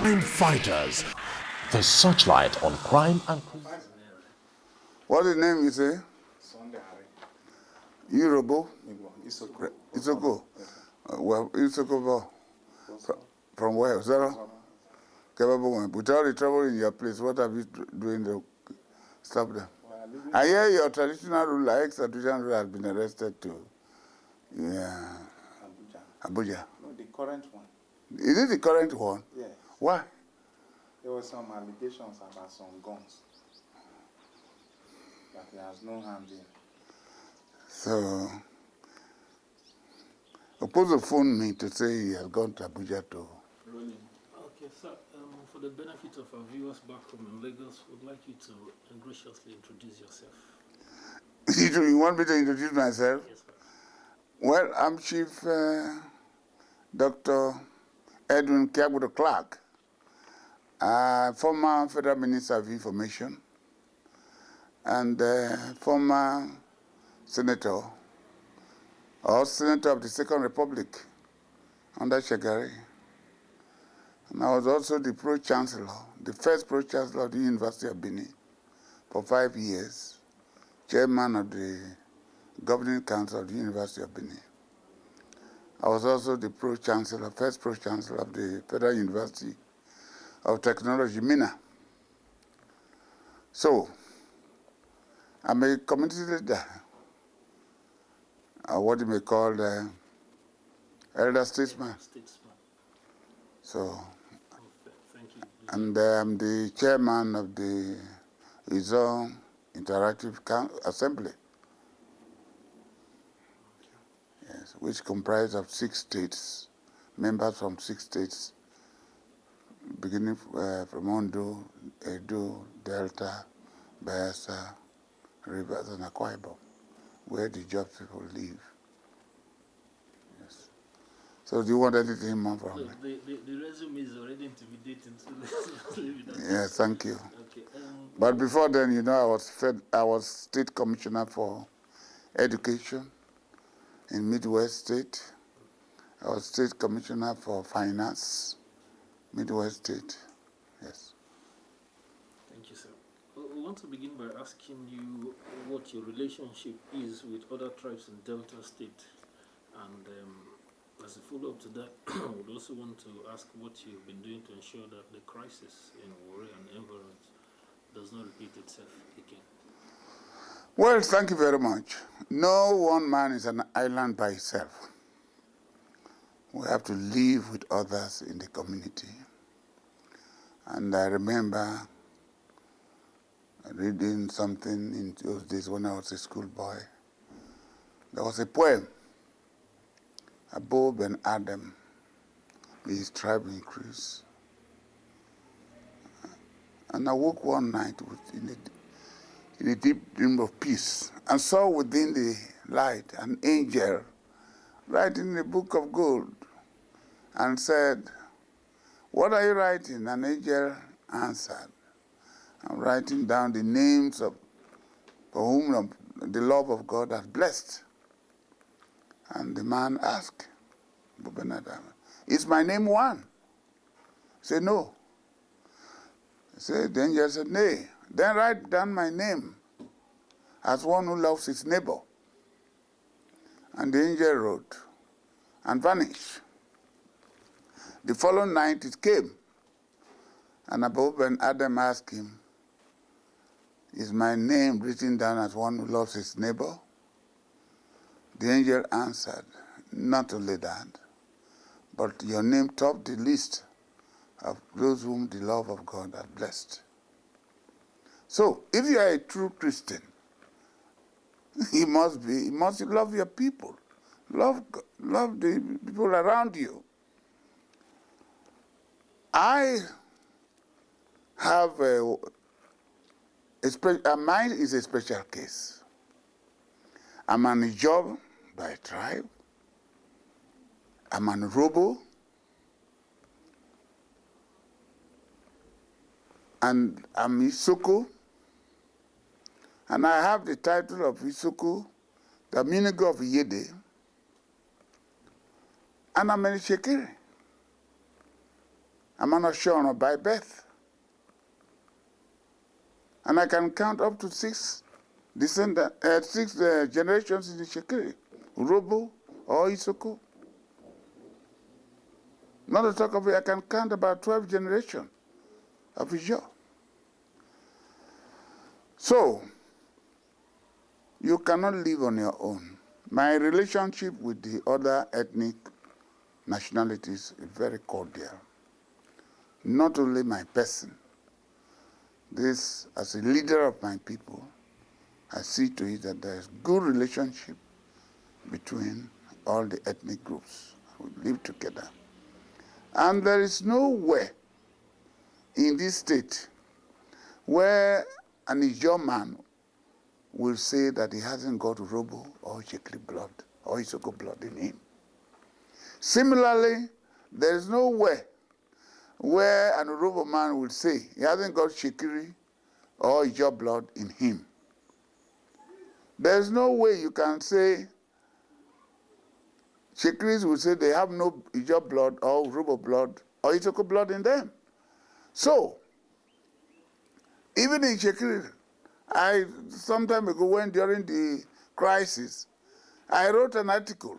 Crime Fighters, the searchlight on crime and... What's the name you say? Yoruba? Isoko. Well, Isoko from where? Zero? With all the trouble in your place, what have you doing to stop them? I hear your traditional ruler, ex-traditional ruler, has been arrested too. Yeah. Abuja. No, the current one. Is it the current one? Yes. Why? There were some allegations about some guns that he has no hand in. So, Opposite phoned me to say he has gone to Abuja to... Rolling. Okay, sir. For the benefit of our viewers back home in Lagos, would like you to graciously introduce yourself. You want me to introduce myself? Yes, sir. Well, I'm Chief Dr. Edwin Clarke, former Federal Minister of Information and former Senator of the Second Republic under Shagari. And I was also the Pro-Chancellor, the first Pro-Chancellor of the University of Benin for 5 years, Chairman of the Governing Council of the University of Benin. I was also the Pro-Chancellor, first Pro-Chancellor of the Federal University of Technology, Mina. So, I'm a community leader, what you may call elder statesman. So, thank you. And I'm the chairman of the Izon Interactive Assembly. Yes, which comprises of 6 states, members from 6 states, beginning from Ondo, Edo, Delta, Bayelsa, Rivers, and Akwa Ibom, where the job people live. Yes. So do you want anything more from me? The resume is already intimidating, so let's leave it at that. Yes, thank you. Okay. But before then, you know, I was State Commissioner for Education in Midwest State. I was State Commissioner for Finance, Midwest State. Yes. Thank you, sir. We want to begin by asking you what your relationship is with other tribes in Delta State. And as a follow-up to that, I would also want to ask what you've been doing to ensure that the crisis in Warri and environs does not repeat itself again. Well, thank you very much. No one man is an island by himself. We have to live with others in the community. And I remember reading something in those days when I was a schoolboy. There was a poem, Abob and Adam, with his tribe increase. And I woke one night in a deep dream of peace and saw within the light an angel writing a book of gold and said, "What are you writing?" An angel answered, "I'm writing down the names of for whom the love of God has blessed." And the man asked, "Is my name one?" He said, "No." The angel said, "Nay, then write down my name as one who loves his neighbor." And the angel wrote and vanished. The following night it came, and Abob and Adam asked him, "Is my name written down as one who loves his neighbor?" The angel answered, "Not only that, but your name topped the list of those whom the love of God has blessed." So, if you are a true Christian, you must love your people. Love the people around you. I have mine is a special case. I'm an Ijob by tribe. I'm an Robo. And I'm Isoko. And I have the title of Isoko, the Minigo of Yede. And I'm a Shekere. I'm an Oshona by birth. And I can count up to six generations in the Shekiri, Urobo or Isoko. Not to talk of it, I can count about 12 generations of Ijo. So, you cannot live on your own. My relationship with the other ethnic nationalities is very cordial. Not only my person. This, as a leader of my people, I see to it that there is good relationship between all the ethnic groups. We live together. And there is nowhere in this state where an Ijaw man will say that he hasn't got Urobo or Shekiri blood or Isoko blood in him. Similarly, there is nowhere where an Urobo man will say he hasn't got Shekiri or Ijaw blood in him. There is no way you can say, Shekiris will say they have no Ijaw blood or Urobo blood or Isoko blood in them. So, even in Shekiri, some time ago when during the crisis, I wrote an article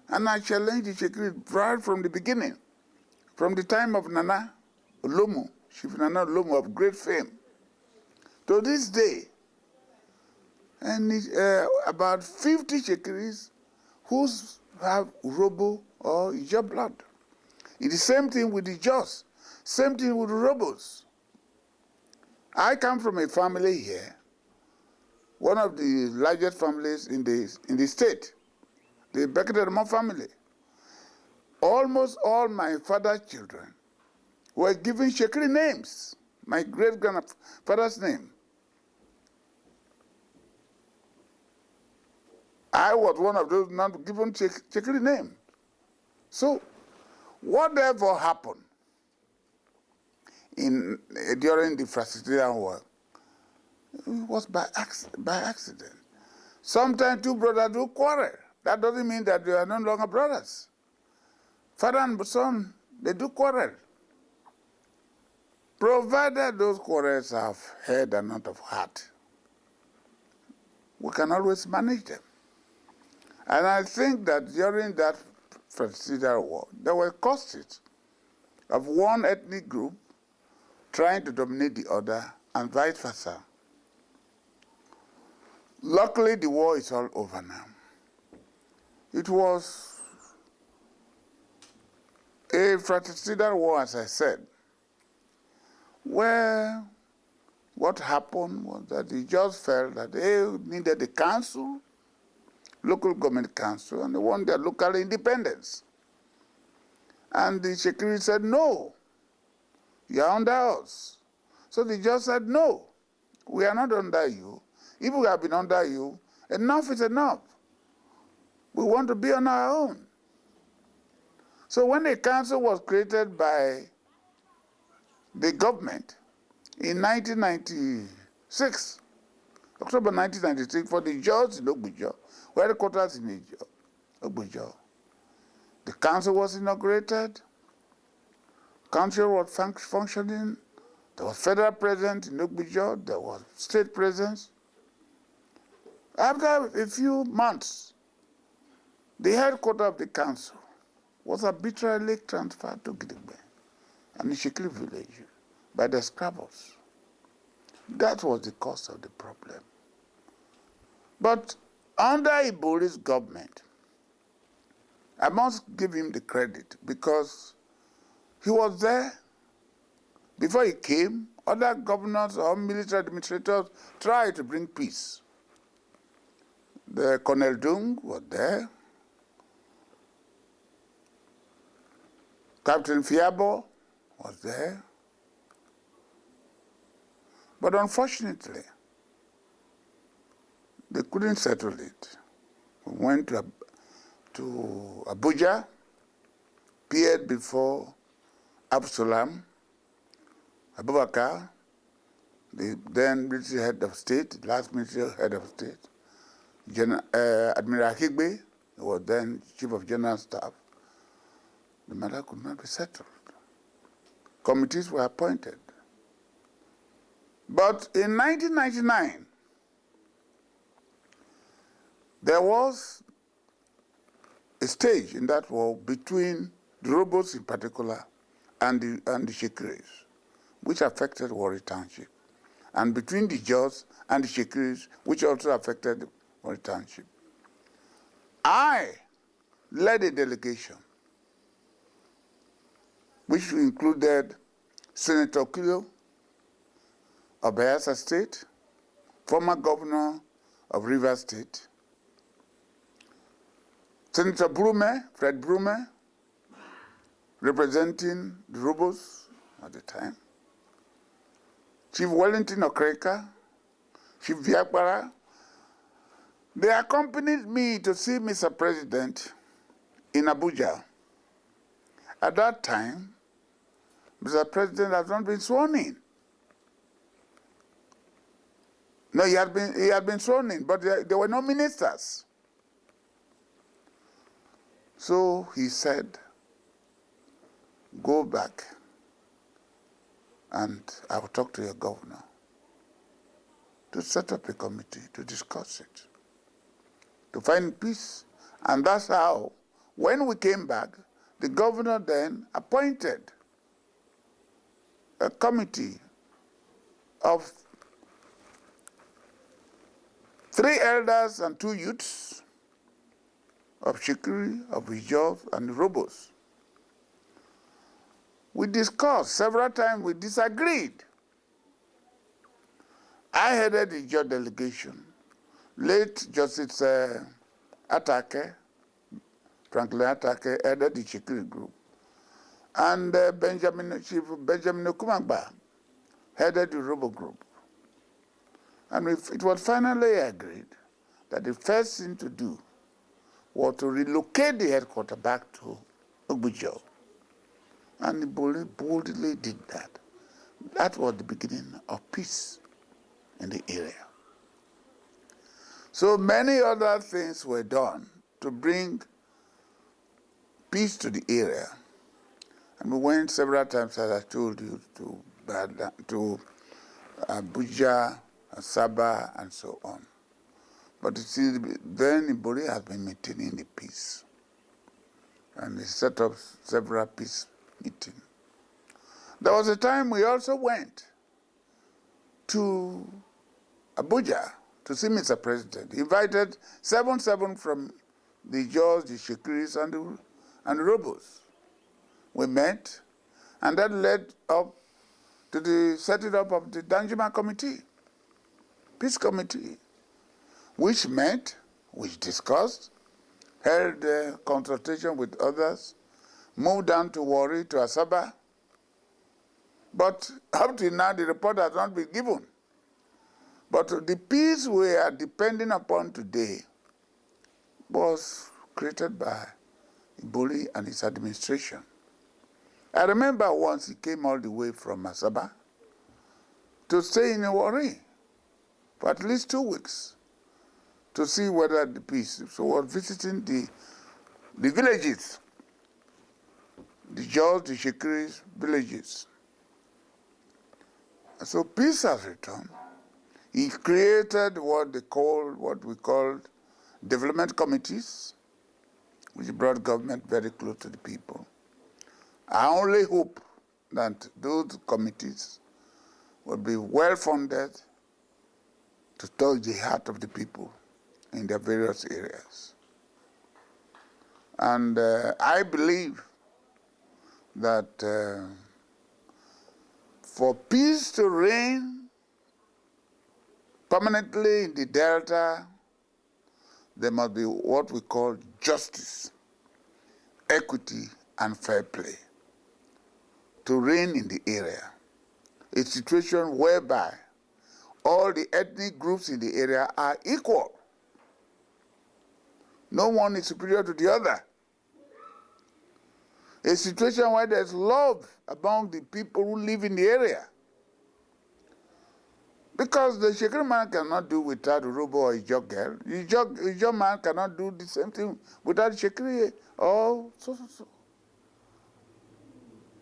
and I challenged the Shekiri right from the beginning, from the time of Nana Olomo, Chief Nana Olomo of great fame, to this day, and about 50 Shekiris who have Urobo or Ijaw blood. It's the same thing with the Ijaws, same thing with the Urobos. I come from a family here, one of the largest families in the state, the Beketermo family. Almost all my father's children were given Shekiri names, my great-grandfather's name. I was one of those not given Shekiri name. So, whatever happened during the Fratricida War, it was by accident. Sometimes two brothers do quarrel. That doesn't mean that they are no longer brothers. Father and son, they do quarrel. Provided those quarrels have head and not of heart, we can always manage them. And I think that during that Fratricida War, there were causes of one ethnic group trying to dominate the other and vice versa. Luckily, the war is all over now. It was a fratricida war, as I said, where what happened was that they just felt that they needed a council, local government council, and they wanted their local independence. And the Shekiri said, no, you are under us. So they just said, no, we are not under you. If we have been under you, enough is enough. We want to be on our own. So when a council was created by the government in 1996, October 1996, for the Ijaws in Ogbujo, where the quarters in Ogbujo, the council was inaugurated, council was functioning, there was federal presence in Ogbujo, there was state presence. After a few months, the headquarters of the council was arbitrarily transferred to Gidigbe, an Ishikiri village, by the Scrabbles. That was the cause of the problem. But under Ibori's government, I must give him the credit because he was there. Before he came, other governors or military administrators tried to bring peace. The Colonel Dung was there. Captain Fiabo was there. But unfortunately, they couldn't settle it. We went to Abuja, appeared before Absalom, Abubakar, the then military head of state, last military head of state, Admiral Higbe, who was then Chief of General Staff. The matter could not be settled. committees were appointed. But in 1999, there was a stage in that war between the Robos in particular and the Shekris, which affected Warri Township, and between the Jaws and the Shekris, which also affected Warri Township. I led a delegation which included Senator Kilo of Bayelsa State, former governor of Rivers State, Senator Brume, Fred Brume, representing the Robos at the time, Chief Wellington Okreka, Chief Biakbara. They accompanied me to see Mr. President in Abuja. At that time, Mr. President had not been sworn in. No, he had been sworn in, but there were no ministers. So he said, go back and I will talk to your governor to set up a committee to discuss it, to find peace. And that's how, when we came back, the governor then appointed a committee of 3 elders and 2 youths of Shikiri, of Ijov, and Robos. We discussed several times, we disagreed. I headed the Ijov delegation. Late Justice Atake, Franklin Atake, headed the Shikiri group. And Chief Benjamin Okumagba headed the Robo group. And it was finally agreed that the first thing to do was to relocate the headquarters back to Ogbujo. And he boldly did that. That was the beginning of peace in the area. So many other things were done to bring peace to the area. And we went several times, as I told you, to Abuja, Asaba, and so on. But you see, then Ibori has been maintaining the peace. And he set up several peace meetings. There was a time we also went to Abuja to see Mr. President. He invited 7 from the Jaws, the Shekiris, and the Robos. We met, and that led up to the setting up of the Danjuma Committee, Peace Committee, which met, which discussed, held a consultation with others, moved down to Warri, to Asaba. But up to now, the report has not been given. But the peace we are depending upon today was created by Ibori and his administration. I remember once he came all the way from Asaba to stay in Warri for at least 2 weeks to see whether the peace. So was visiting the villages, the Jaws, the Shekiris villages. So peace has returned. He created what we called development committees, which brought government very close to the people. I only hope that those committees will be well funded to touch the heart of the people in their various areas. And I believe that for peace to reign permanently in the Delta, there must be what we call justice, equity, and fair play to reign in the area. A situation whereby all the ethnic groups in the area are equal. No one is superior to the other. A situation where there's love among the people who live in the area. Because the Shekiri man cannot do without a Robo or a Ijog girl. The Ijog man cannot do the same thing without Shekiri or so.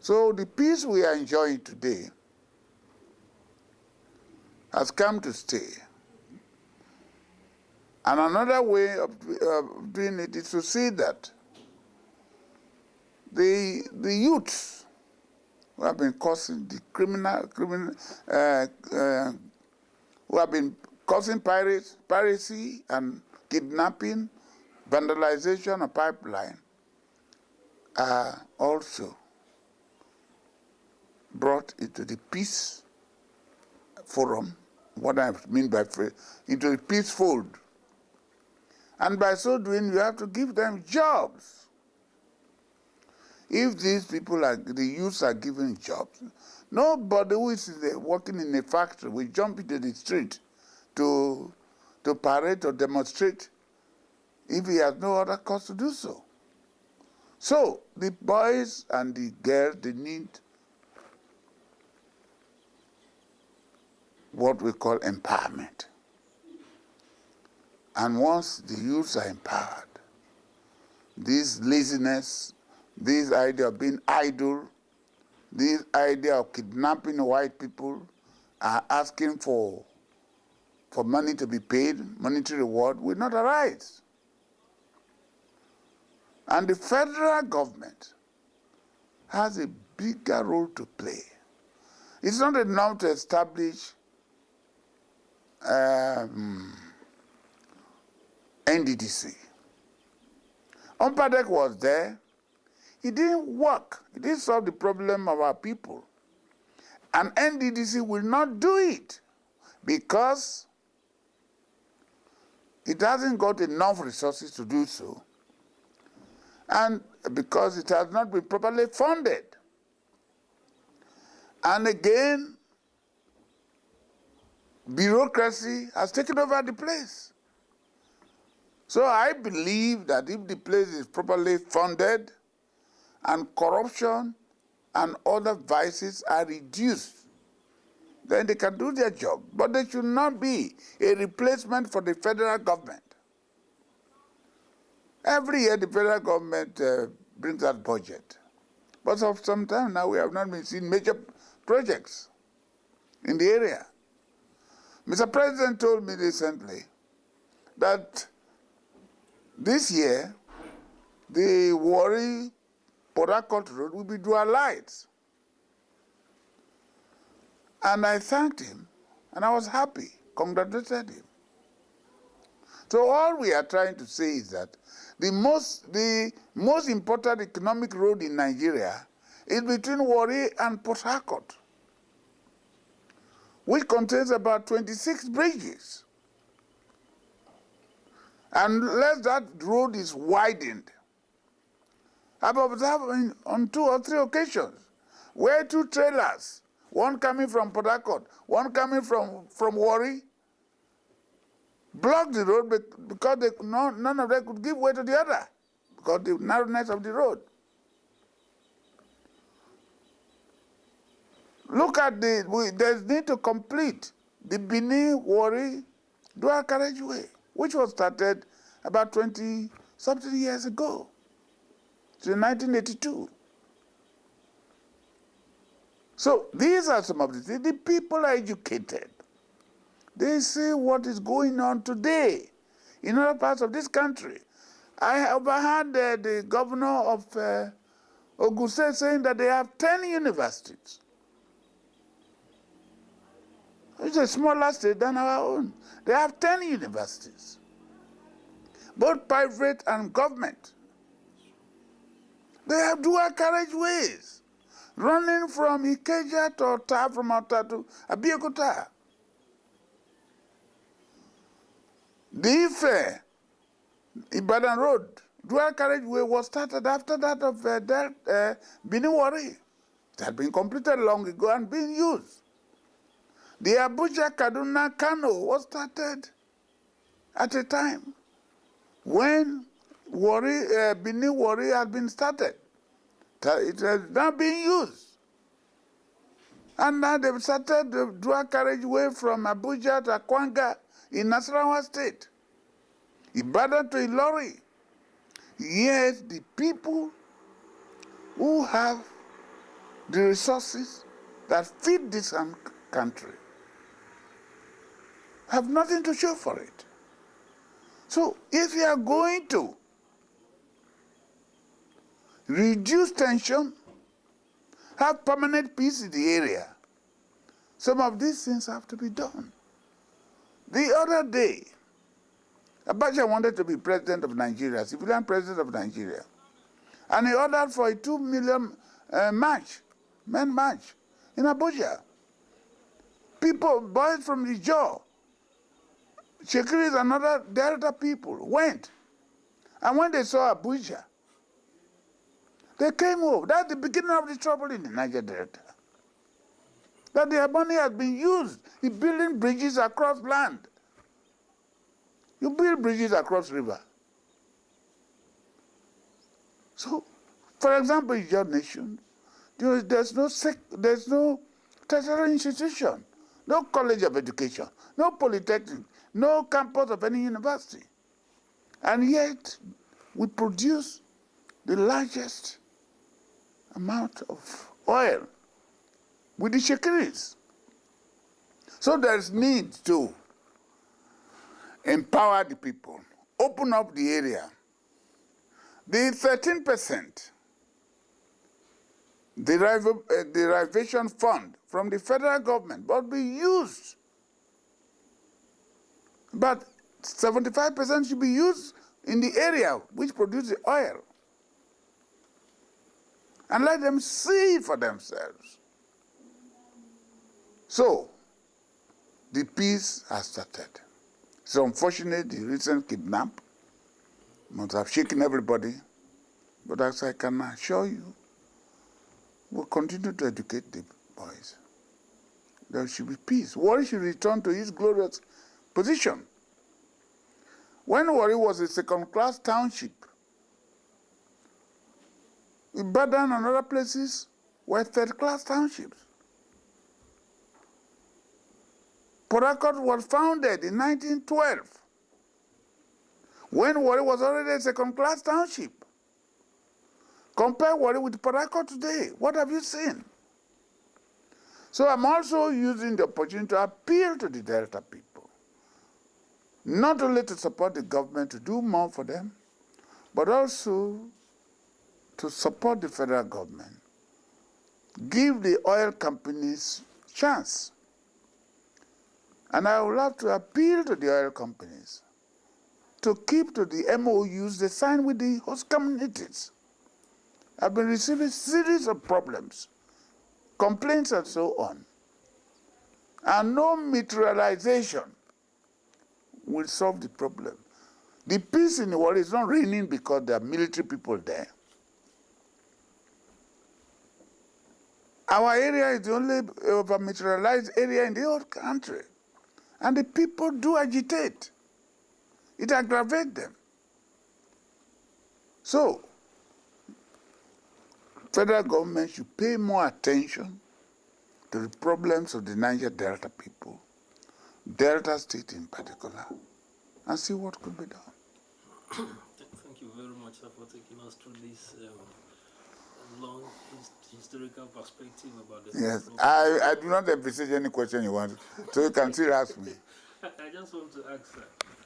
So the peace we are enjoying today has come to stay. And another way of doing it is to see that the youths who have been causing the who have been causing piracy and kidnapping, vandalization of pipeline, are also brought into the peace forum, what I mean by into the peace fold. And by so doing, you have to give them jobs. If these people, the youths are given jobs, nobody who is working in a factory will jump into the street to parade or demonstrate if he has no other cause to do so. So the boys and the girls, they need what we call empowerment. And once the youths are empowered, this laziness, this idea of being idle, this idea of kidnapping white people, asking for money to be paid, monetary reward, will not arise. And the federal government has a bigger role to play. It's not enough to establish NDDC. Umpadek was there. It didn't work. It didn't solve the problem of our people. And NDDC will not do it because it hasn't got enough resources to do so, and because it has not been properly funded. And again, bureaucracy has taken over the place. So I believe that if the place is properly funded and corruption and other vices are reduced, then they can do their job. But they should not be a replacement for the federal government. Every year the federal government brings out budget. But for some time now we have not been seeing major projects in the area. Mr. President told me recently that this year the Warri-Port Harcourt Road will be dual lights. And I thanked him, and I was happy, congratulated him. So all we are trying to say is that the most important economic road in Nigeria is between Warri and Port Harcourt, which contains about 26 bridges. Unless that road is widened, I've observed on 2 or 3 occasions where 2 trailers, one coming from Port Harcourt, one coming from Warri, blocked the road because none of them could give way to the other because of the narrowness of the road. Look at there's need to complete the Benin-Warri dual carriageway, which was started about 20-something years ago, in 1982. So these are some of the things. The people are educated. They see what is going on today in other parts of this country. I overheard the governor of Ogun State saying that they have 10 universities. It's a smaller state than our own. They have 10 universities, both private and government. They have dual carriageways running from Ikeja to Ota, from Ota to Abeokuta. The Ife-Ibadan Road dual carriageway was started after that of Benin-Warri. It had been completed long ago and being used. The Abuja-Kaduna-Kano was started at a time when Benin-Warri had been started. It has now been used. And now they've started the dual carriageway from Abuja to Akwanga in Nasarawa State, Ibadan to Ilori. Yet the people who have the resources that feed this country have nothing to show for it. So if you are going to reduce tension, have permanent peace in the area, some of these things have to be done. The other day, Abacha wanted to be president of Nigeria, civilian president of Nigeria, and he ordered for a 2 million men march in Abuja. People, boys from the jaw, Shekiris and other Delta people went. And when they saw Abuja, they came over. That's the beginning of the trouble in the Niger Delta. That their money has been used in building bridges across land. You build bridges across river. So, for example, in your nation, there's no tertiary institution, no college of education, no polytechnic, no campus of any university. And yet, we produce the largest amount of oil with the Shekiris. So there's need to empower the people, open up the area. The 13% derivation fund from the federal government must be used. But 75% should be used in the area which produces the oil. And let them see for themselves. So, the peace has started. It's unfortunate the recent kidnap must have shaken everybody. But as I can assure you, we'll continue to educate the boys. There should be peace. Warri should return to his glorious position. When Warri was a second-class township, Ibadan and other places were third-class townships. Port Harcourt was founded in 1912, when Warri was already a second-class township. Compare Warri with Port Harcourt today. What have you seen? So I'm also using the opportunity to appeal to the Delta people, not only to support the government to do more for them, but also to support the federal government. Give the oil companies a chance. And I would love to appeal to the oil companies to keep to the MOUs they signed with the host communities. I've been receiving a series of problems, complaints and so on. And no materialization will solve the problem. The peace in the world is not reigning because there are military people there. Our area is the only over-materialized area in the whole country. And the people do agitate. It aggravates them. So, federal government should pay more attention to the problems of the Niger Delta people, Delta State in particular, and see what could be done. Thank you very much, sir, for taking us through this long historical perspective about the... Yes, I do not envisage any question you want, so you can still ask me. I just want to ask, sir,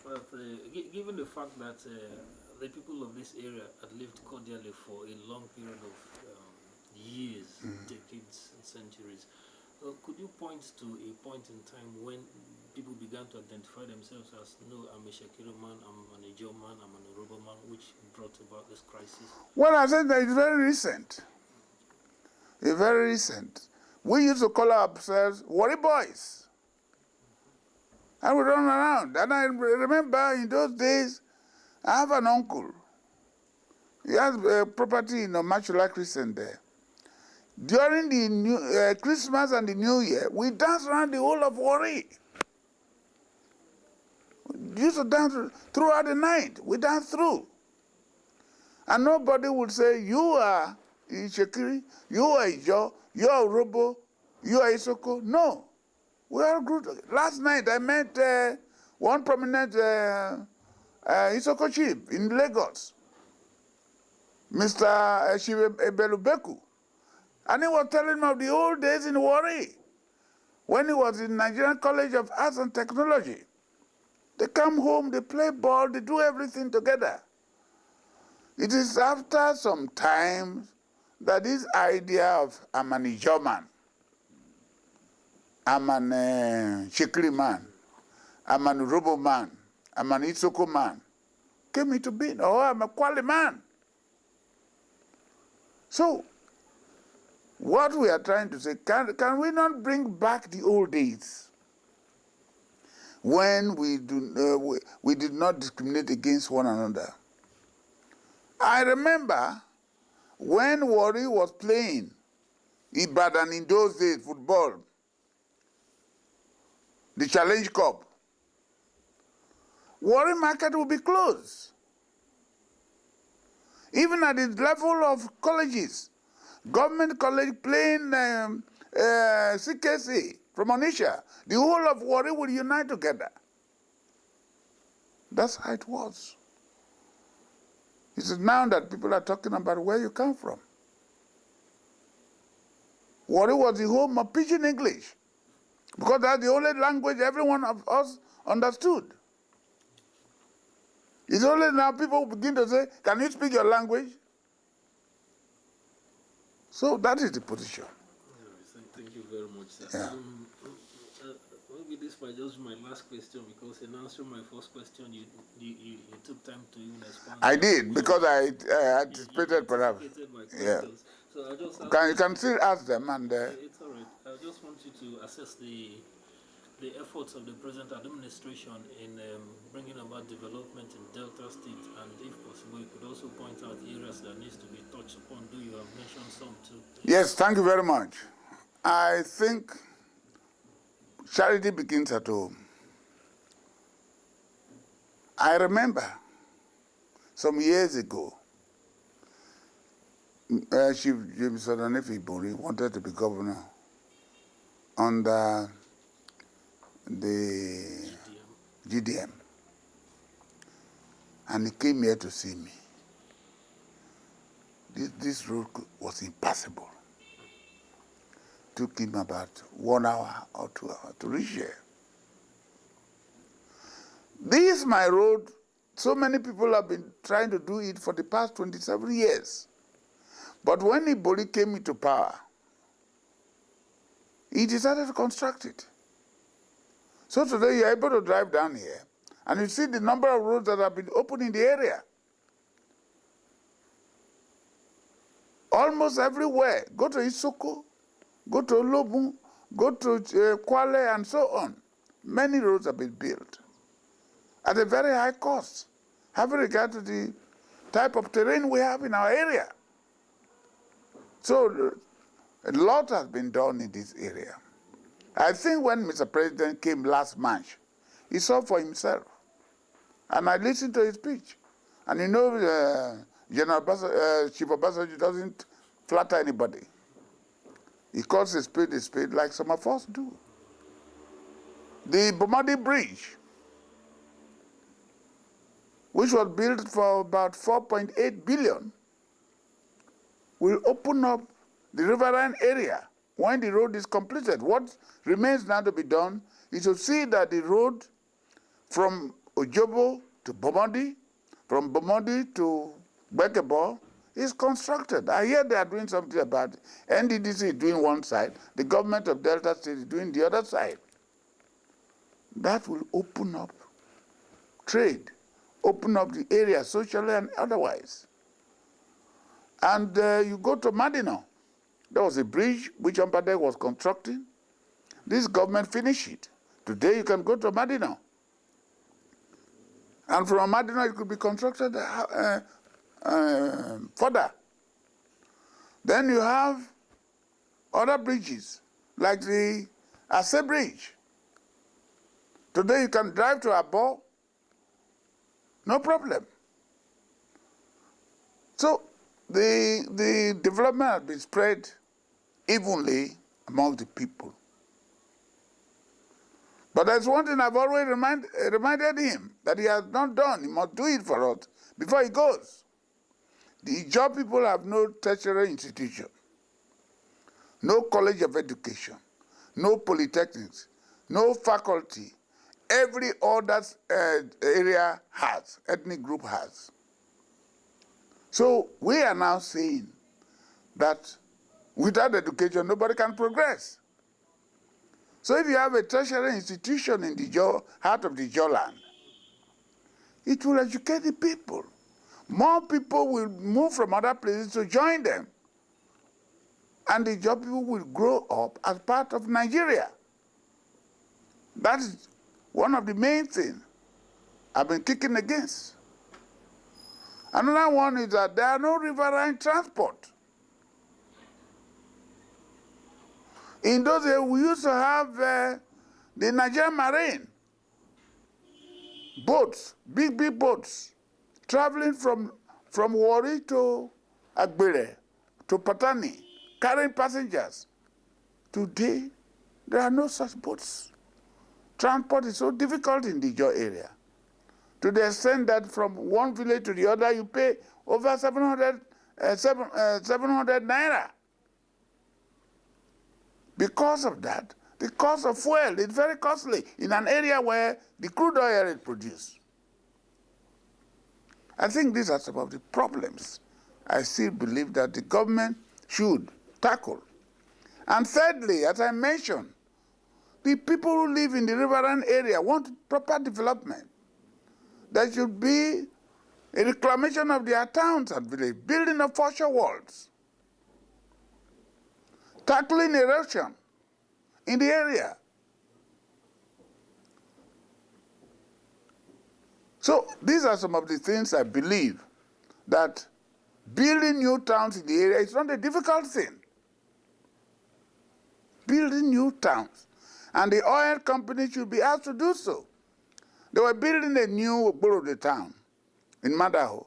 that, given the fact that the people of this area had lived cordially for a long period of years, decades, and centuries, could you point to a point in time when people began to identify themselves as, no, I'm a Shekiri man, I'm an Ijaw man, I'm an Yoruba man, which brought about this crisis? Well, I said that it's very recent. It's very recent. We used to call ourselves Warri boys. And we run around. And I remember in those days, I have an uncle. He has a property in Omachola Crescent there. During the Christmas and the New Year, we danced around the whole of Warri. We used to dance throughout the night. We danced through. And nobody would say, you are Shekiri, you are Ijaw, you are Urobo, you are Isoko. No. We all grew together. Last night I met one prominent Isoko chief in Lagos, Mr. Shive Ebelubeku. And he was telling me of the old days in Warri, when he was in Nigerian College of Arts and Technology. They come home, they play ball, they do everything together. It is after some time that this idea of I'm an Ijaw man, I'm an Shekiri man, I'm an Urobo man, I'm an Isoko man, came into being. Oh, I'm a Kwale man. So, what we are trying to say, can we not bring back the old days when we did not discriminate against one another? I remember when Warri was playing Ibadan in those days, football, the Challenge Cup, Warri market will be closed. Even at the level of colleges, government college playing CKC from Onitsha, the whole of Warri will unite together. That's how it was. It's now that people are talking about where you come from. Warri was the home of Pidgin English, because that's the only language every one of us understood. It's only now people begin to say, can you speak your language? So that is the position. Thank you very much, sir. Yeah. Maybe this might just be my last question, because in answering my first question, you took time to even respond. I did, because I anticipated perhaps. My Yeah. questions. So I just You can still ask them, and it's all right. I just want you to assess the efforts of the present administration in bringing about development in Delta State, and if possible, you could also point out areas that needs to be touched upon. Do you have mentioned some too? yes, thank you very much. I think charity begins at home. I remember some years ago, Chief James Odanefe Ibori wanted to be governor under the GDM. And he came here to see me. This road was impassable. Took him about 1 hour or 2 hours to reach here. This is my road. So many people have been trying to do it for the past 27 years. But when Ibori came into power, he decided to construct it. So today you're able to drive down here, and you see the number of roads that have been opened in the area. Almost everywhere. Go to Isoko, go to Olobun, go to Kwale, and so on. Many roads have been built at a very high cost, having regard to the type of terrain we have in our area. So a lot has been done in this area. I think when Mr. President came last March, he saw for himself. And I listened to his speech. And you know, Chief Obasanjo doesn't flatter anybody. He calls a spade like some of us do. The Bomadi Bridge, which was built for about 4.8 billion, will open up the riverine area when the road is completed. What remains now to be done is to see that the road from Ojobo to Bomadi, from Bomadi to Bekebo is constructed. I hear they are doing something about it. NDDC is doing one side, the government of Delta State is doing the other side. That will open up trade, open up the area socially and otherwise. And you go to Madino. There was a bridge which Ambade was constructing. This government finished it. Today you can go to Madino. And from Madino it could be constructed further. Then you have other bridges, like the Ase Bridge. Today you can drive to Abo, no problem. So the development has been spread evenly among the people. But there's one thing I've always reminded him that he has not done. He must do it for us before he goes. The Ijaw people have no tertiary institution. no college of education, no polytechnics, no faculty. Every other area has, ethnic group has. So we are now saying that without education, nobody can progress. So if you have a tertiary institution in the heart of the Jaw land, it will educate the people. More people will move from other places to join them. And the Jaw people will grow up as part of Nigeria. That is one of the main things I've been kicking against. Another one is that there are no riverine transport. In those days, we used to have the Nigerian Marine boats, big boats, traveling from Warri to Agbere, to Patani, carrying passengers. Today, there are no such boats. Transport is so difficult in the Jaw area, to the extent that from one village to the other, you pay over 700 naira. Because of that, the cost of fuel is very costly in an area where the crude oil is produced. I think these are some of the problems I still believe that the government should tackle. And thirdly, as I mentioned, the people who live in the riverine area want proper development. There should be a reclamation of their towns and villages, building of foreshore walls, tackling erosion in the area. So these are some of the things I believe that building new towns in the area is not a difficult thing. Building new towns. And the oil company should be asked to do so. They were building a new Ogboro town in Madaho,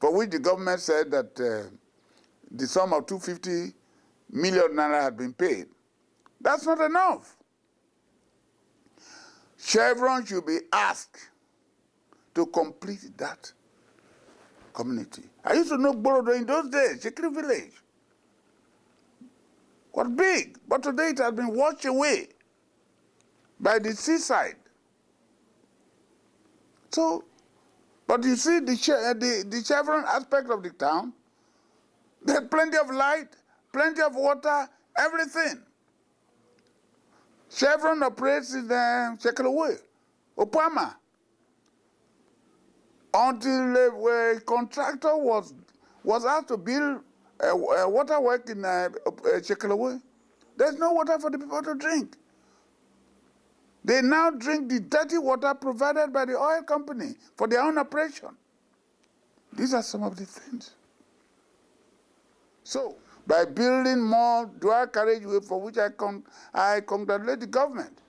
for which the government said that the sum of 250 million naira had been paid. That's not enough. Chevron should be asked to complete that community. I used to know Borodo in those days, Shekiri village. Was big, but today it has been washed away by the seaside. So, but you see the Chevron aspect of the town, there's plenty of light, plenty of water, everything. Chevron operates in Shekelaway, Opama, until a contractor was asked to build a water work in Shekelaway. There's no water for the people to drink. They now drink the dirty water provided by the oil company for their own operation. These are some of the things. So, by building more dual carriageway, for which I congratulate the government,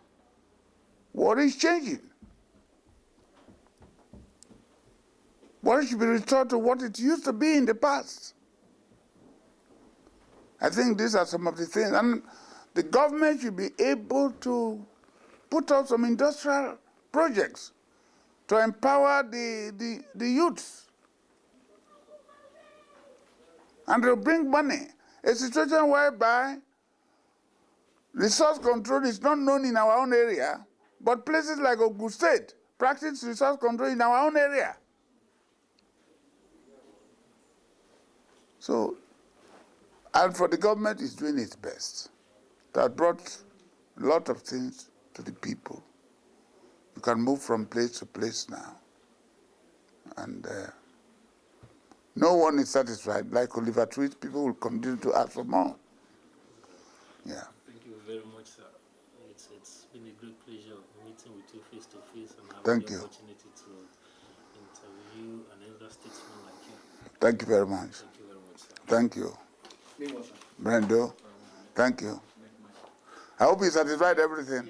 what is changing? What should be restored to what it used to be in the past? I think these are some of the things. And the government should be able to put up some industrial projects to empower the youths. And to bring money. A situation whereby resource control is not known in our own area, but places like Ogun State practice resource control in our own area. So, and for the government is doing its best. That brought a lot of things to the people. You can move from place to place now. And no one is satisfied. Like Oliver Twist, people will continue to ask for more. Yeah. Thank you very much, sir. It's been a great pleasure meeting with you face to face and having Thank the you. opportunity to interview an elder statesman like you. Thank you very much. Thank you very much, sir. Thank you. Brendo, thank you. I hope you satisfied everything.